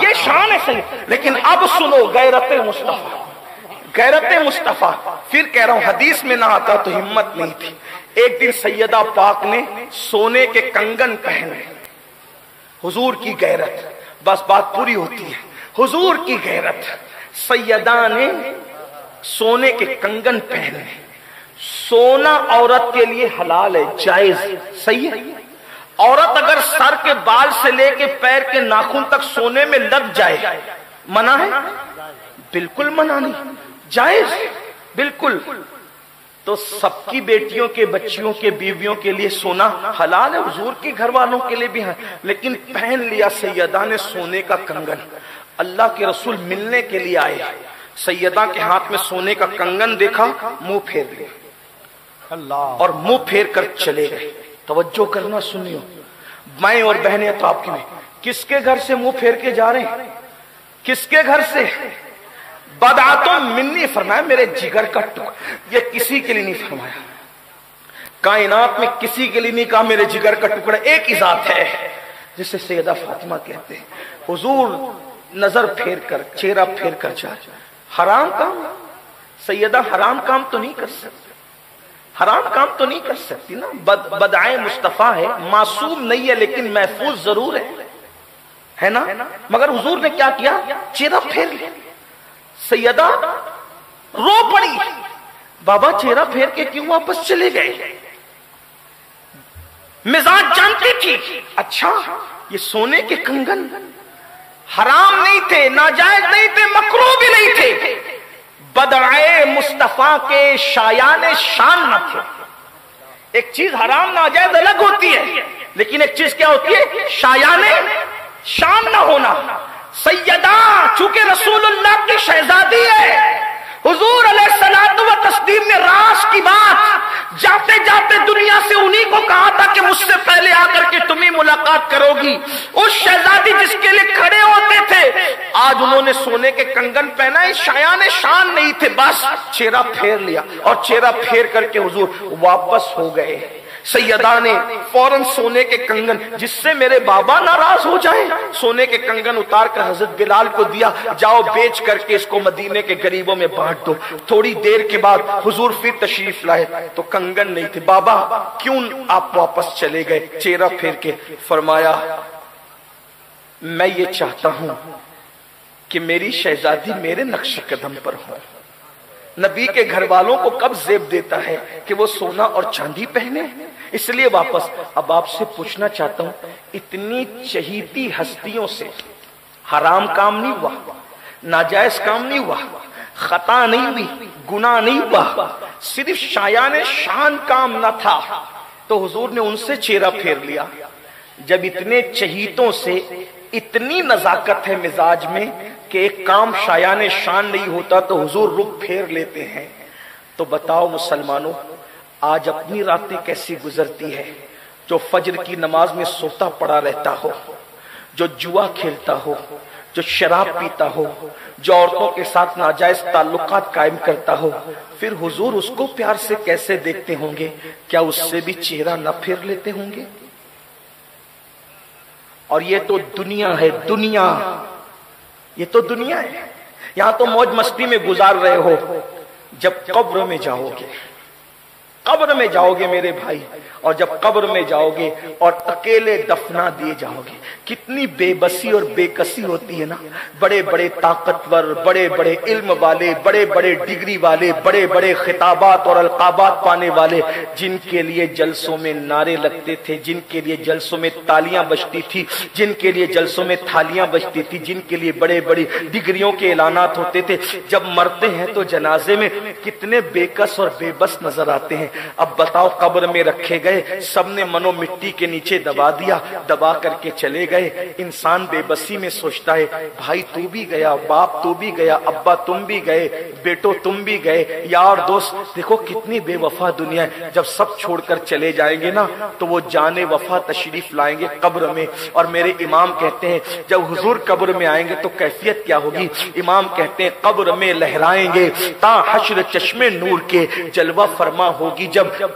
یہ شان ہے صحیح. لیکن اب سنو غیرت مصطفیٰ، غیرت مصطفیٰ. پھر کہہ رہا ہوں حدیث میں نہ آتا تو ہمت نہیں تھی. ایک دن سیدہ پاک نے سونے کے کنگن پہنے. حضور کی غیرت، بس بات پوری ہوتی ہے. حضور کی غیرت، سیدہ نے سونے کے کنگن پہنے. سونا عورت کے لیے حلال ہے، جائز، صحیح ہے. عورت اگر سر کے بال سے لے کے پیر کے ناخن تک سونے میں لگ جائے منع ہے؟ بالکل منع نہیں، جائز بالکل. تو سب کی بیٹیوں کے، بچیوں کے، بیویوں کے لیے سونا حلال ہے، حضور کی گھر والوں کے لیے بھی ہے. لیکن پہن لیا سیدہ نے سونے کا کنگن. اللہ کے رسول ملنے کے لیے آئے، سیدہ کے ہاتھ میں سونے کا کنگن دیکھا، منہ پھیر لیا اللہ، اور منہ پھیر کر چلے گئے. توجہ کرنا سنیو، مائیں اور بہنیں تو آپ کی میں، کس کے گھر سے منہ پھیر کے جا رہے ہیں؟ کس کے گھر سے؟ بدعتوں منی فرمایا، میرے جگر کا ٹکڑا. یہ کسی کے لیے نہیں فرمایا، کائنات میں کسی کے لیے نہیں کہا میرے جگر کا ٹکڑا. ایک ہی ذات ہے جسے سیدہ فاطمہ کہتے ہیں. حضور نظر پھیر کر، چہرہ پھیر کر جائے. حرام کام، سیدہ حرام کام تو نہیں کر سکتی، حرام کام تو نہیں کر سکتی نا. بدعائے مصطفیٰ ہے، معصوم نہیں ہے لیکن محفوظ ضرور ہے نا. مگر حضور نے کیا کیا؟ چہرہ پھیر لیا. سیدہ رو پڑی، بابا چہرہ پھیر کے کیوں واپس چلے گئے؟ مزاج جانتی تھی. اچھا یہ سونے کے کنگن حرام نہیں تھے، ناجائز نہیں تھے، مکروہ بھی نہیں تھے، بدعائے مصطفیٰ کے شایان شان نہ تھے. ایک چیز حرام ناجائز الگ ہوتی ہے، لیکن ایک چیز کیا ہوتی ہے؟ شایان شان نہ ہونا. سیدہ چونکہ رسول اللہ کی شہزادی ہے، حضور علیہ الصلوۃ والتسلیم نے راز کی بات جاتے جاتے دنیا سے انہی کو کہا تھا کہ مجھ سے پہلے آ کر کے تمہیں ملاقات کرو گی. اس شہزادی جس کے لیے کھڑے ہوتے تھے، آج انہوں نے سونے کے کنگن پہنا ہے، شایان شان نہیں تھے. بس چہرہ پھیر لیا اور چہرہ پھیر کر کے حضور واپس ہو گئے. سیدہ نے فوراً سونے کے کنگن، جس سے میرے بابا ناراض ہو جائے، سونے کے کنگن اتار کر حضرت بلال کو دیا، جاؤ بیچ کر کے اس کو مدینے کے غریبوں میں بانٹ دو. تھوڑی دیر کے بعد حضور پھر تشریف لائے تو کنگن نہیں تھے. بابا کیوں آپ واپس چلے گئے؟ چہرہ پھیر کے فرمایا، میں یہ چاہتا ہوں کہ میری شہزادی میرے نقش قدم پر ہو. نبی کے گھر والوں کو کب زیب دیتا ہے کہ وہ سونا اور چاندی پہنے، اس لیے واپس. اب آپ سے پوچھنا چاہتا ہوں، اتنی چہیتی ہستیوں سے حرام کام نہیں ہوا، ناجائز کام نہیں ہوا، خطا نہیں ہوئی، گناہ نہیں ہوا، صرف شایان شان کام نہ تھا تو حضور نے ان سے چہرہ پھیر لیا. جب اتنے چہیتوں سے اتنی نزاکت ہے مزاج میں کہ ایک کام شایان شان نہیں ہوتا تو حضور رخ پھیر لیتے ہیں. تو بتاؤ مسلمانوں، آج اپنی راتیں کیسی گزرتی ہے؟ جو فجر کی نماز میں سوتا پڑا رہتا ہو، جو جوا کھیلتا ہو، جو شراب پیتا ہو، جو عورتوں کے ساتھ ناجائز تعلقات قائم کرتا ہو، پھر حضور اس کو پیار سے کیسے دیکھتے ہوں گے؟ کیا اس سے بھی چہرہ نہ پھیر لیتے ہوں گے؟ اور یہ تو دنیا ہے، دنیا، یہ تو دنیا ہے. یہاں تو موج مستی میں گزار رہے ہو. جب قبر میں جاؤ گے، قبر میں جاؤ گے میرے بھائی، اور جب قبر میں جاؤ گے اور اکیلے دفنا دیے جاؤ گے، کتنی بے بسی اور بے کسی ہوتی ہے نا. بڑے بڑے طاقتور، بڑے بڑے علم والے، بڑے بڑے ڈگری والے، بڑے بڑے خطابات اور القابات پانے والے، جن کے لیے جلسوں میں نعرے لگتے تھے، جن کے لیے جلسوں میں تالیاں بجتی تھی، جن کے لیے جلسوں میں تھالیاں بجتی تھی، جن کے لیے بڑے بڑی ڈگریوں کے اعلانات ہوتے تھے، جب مرتے ہیں تو جنازے میں کتنے بے کس اور بے بس نظر آتے ہیں. اب بتاؤ، قبر میں رکھے گئے، سب نے منو مٹی کے نیچے دبا دیا، دبا کر کے چلے گئے. انسان بے بسی میں سوچتا ہے، بھائی تو بھی گیا، باپ تو بھی گیا، ابا تم بھی گئے، بیٹو تم بھی گئے، یار دوست. دیکھو کتنی بے وفا دنیا ہے. جب سب چھوڑ کر چلے جائیں گے نا تو وہ جان وفا تشریف لائیں گے قبر میں. اور میرے امام کہتے ہیں جب حضور قبر میں آئیں گے تو کیفیت کیا ہوگی؟ امام کہتے ہیں قبر میں لہرائیں گے تا حشر چشمے نور کے، جلوہ فرما ہوگی جب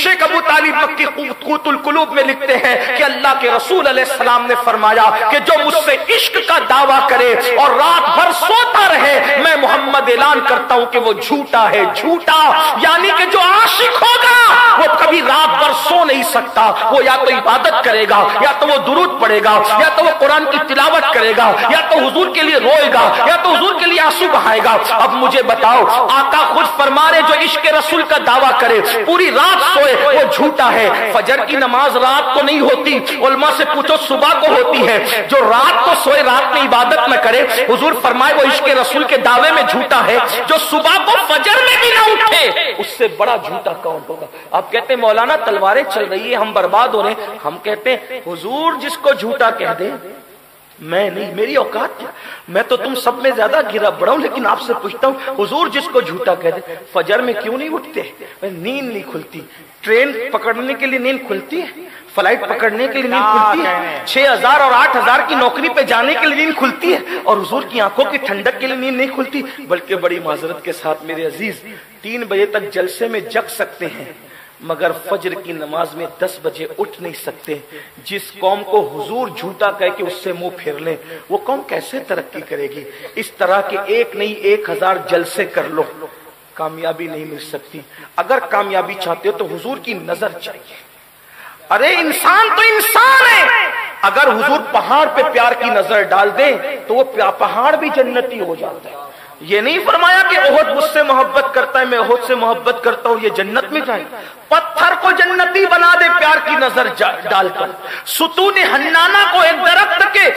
شیخ ابو طالب مکی قوت القلوب میں لکھتے ہیں کہ اللہ کے رسول علیہ السلام نے فرمایا کہ جو مجھ سے عشق کا دعویٰ کرے اور رات بھر سوتا رہے، میں محمد اعلان کرتا ہوں کہ وہ جھوٹا ہے، جھوٹا، یعنی کہ جو عاشق ہوگا وہ کبھی رات بھر سو نہیں سکتا، وہ یا تو عبادت کرے گا، یا تو وہ درود پڑھے گا، یا تو وہ قرآن کی تلاوت کرے گا، یا تو حضور کے لیے روئے گا، یا تو حضور کے لیے آنسو بہائے گا۔ اب مجھے بتاؤ، آقا خود فرما رہے جو عشق رسول کا دعویٰ کرے پوری رات سوئے وہ جھوٹا ہے۔ فجر کی نماز رات کو نہیں ہوتی، علماء سے پوچھو صبح کو ہوتی ہے۔ جو رات کو سوئے رات میں عبادت نہ کرے، حضور فرمائے وہ عشق رسول کے دعوے میں جھوٹا ہے۔ جو صبح کو فجر میں بھی نہ اٹھے اس سے بڑا جھوٹا کون ہوگا؟ آپ کہتے ہیں مولانا تلواریں چل رہی ہے، ہم برباد ہو رہے ہیں۔ ہم کہتے ہیں حضور جس کو جھوٹا کہہ دے، میں نہیں، میری اوقات کیا، میں تو تم سب میں زیادہ گرا بڑا ہوں، لیکن آپ سے پوچھتا ہوں حضور جس کو جھوٹا کہہ دے، فجر میں کیوں نہیں اٹھتے؟ نیند نہیں کھلتی، ٹرین پکڑنے کے لیے نیند کھلتی ہے، فلائٹ پکڑنے کے لیے نیند کھلتی ہے، 6000 اور 8000 کی نوکری پہ جانے کے لیے نیند کھلتی ہے، اور حضور کی آنکھوں کی ٹھنڈک کے لیے نیند نہیں کھلتی؟ بلکہ بڑی معذرت کے ساتھ میرے عزیز، 3 بجے تک جلسے میں جگ سکتے ہیں مگر فجر کی نماز میں 10 بجے اٹھ نہیں سکتے۔ جس قوم کو حضور جھوٹا کہہ کے اس سے منہ پھیر لیں، وہ قوم کیسے ترقی کرے گی؟ اس طرح کے ایک نہیں 1000 جلسے کر لو، کامیابی نہیں مل سکتی۔ اگر کامیابی چاہتے ہو تو حضور کی نظر چاہیے۔ ارے انسان تو انسان ہے، اگر حضور پہاڑ پہ پیار کی نظر ڈال دیں تو وہ پہاڑ بھی جنتی ہو جاتا ہے۔ یہ نہیں فرمایا کہ احد مجھ سے محبت کرتا ہے، میں احد سے محبت کرتا ہوں، یہ جنت میں جائے۔ پتھر کو جنتی بنا دے پیار کی نظر ڈال کر، ستون حنانہ کو ایک درخت کے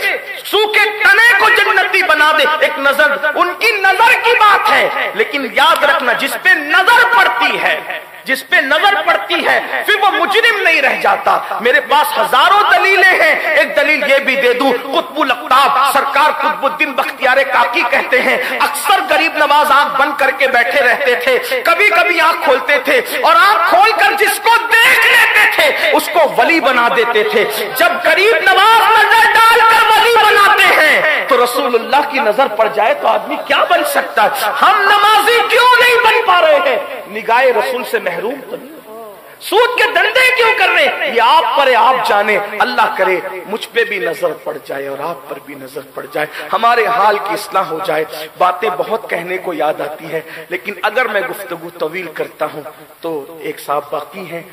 سوکھے تنے کو جنتی بنا دے ایک نظر، ان کی نظر کی بات ہے۔ لیکن یاد رکھنا جس پہ نظر پڑتی ہے، جس پہ نظر پڑتی ہے پھر وہ مجرم نہیں رہ جاتا۔ میرے پاس ہزاروں دلیلیں ہیں، ایک دلیل یہ بھی دے دوں، قطب الاقطاب سرکار قطب الدین بختیار کاکی کہتے ہیں اکثر غریب نواز آنکھ بند کر کے بیٹھے رہتے تھے، کبھی کبھی آنکھ کھولتے تھے اور آنکھ کھول کر جس کو دیکھ لیتے تھے اس کو ولی بنا دیتے تھے۔ جب غریب نواز نظر ڈال کر ولی بناتے ہیں تو رسول اللہ کی نظر پڑ جائے تو آدمی کیا بن سکتا ہے؟ ہم نمازی کیوں نہیں بن پا رہے ہیں؟ نگاہ رسول سے محروم تو نہیں، سود کے دندے کیوں کر رہے ہیں؟ یہ آپ پر ہے، آپ جانے۔ اللہ کرے مجھ پہ بھی نظر پڑ جائے اور آپ پر بھی نظر پڑ جائے، ہمارے حال کی اصلاح ہو جائے۔ باتیں بہت کہنے کو یاد آتی ہے، لیکن اگر میں گفتگو طویل کرتا ہوں تو ایک صاحب باقی ہیں۔